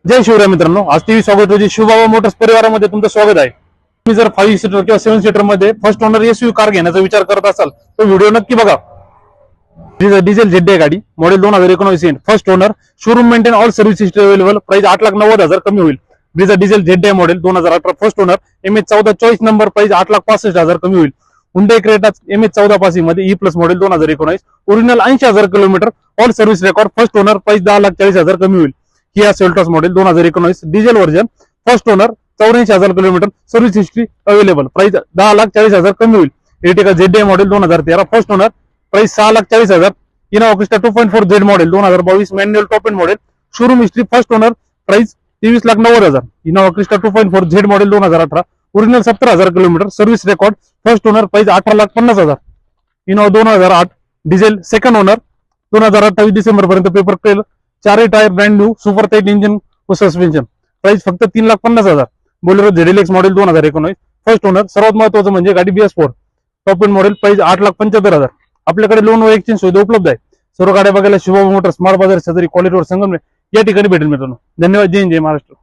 जय शिवराय मित्रांनो, आज 23 ऑगस्ट रोजी शिवबाबा मोटर्स परिवारामध्ये तुमचं स्वागत आहे। तुम्ही जर 5 सीटर किंवा 7 सीटर मध्ये फर्स्ट ओनर एसयूव्ही कार घेण्याचा विचार करत असाल तर व्हिडिओ नक्की बघा। डिझेल जेड गाडी model 2019 first owner, showroom maintain, all service history available, price 8,90,000 कमी होईल। Brezza diesel Z model 2018 first owner, MH14 choice number, price 8,65,000 कमी होईल। हुंडई क्रेटा MH14 पासिंग मध्ये E+ model 2019, original 80,000 kilometre, all service record, first owner, price 10,40,000 कमी होईल। Kia Seltos model 2019 diesel version, first owner, 84,000 kilometre, service history available, price 10,40,000 कमी होईल। Ertiga ZD model 2013 first owner, price 6,40,000। Innova Crysta 2.4 Z model 2022 manual top end model, showroom history, first owner, price 23,90,000। Innova Crysta 2.4 Z model 2018, original 70,000 kilometre, service record, first owner, price 18,50,000। Innova 2008 diesel second owner, 2028 December पर्यंत paper clear, 4 tyre brand new, super tight engine व suspension, price फक्त 3,50,000। Bolero ZLX model 2019 first owner, सर्वात महत्वाचं म्हणजे गाडी BS4 top end model, price 8,75,000। आपल्याकडे loan व exchange सुविधा उपलब्ध आहे। सर्व गाड्या बघायला शिवबाबा मोटर्स, स्मार्ट बाजार शेजारी, क्वालिटीवर संगमनेर या ठिकाणी भेटेल मित्रांनो। धन्यवाद। जय हिंद, जय महाराष्ट्र।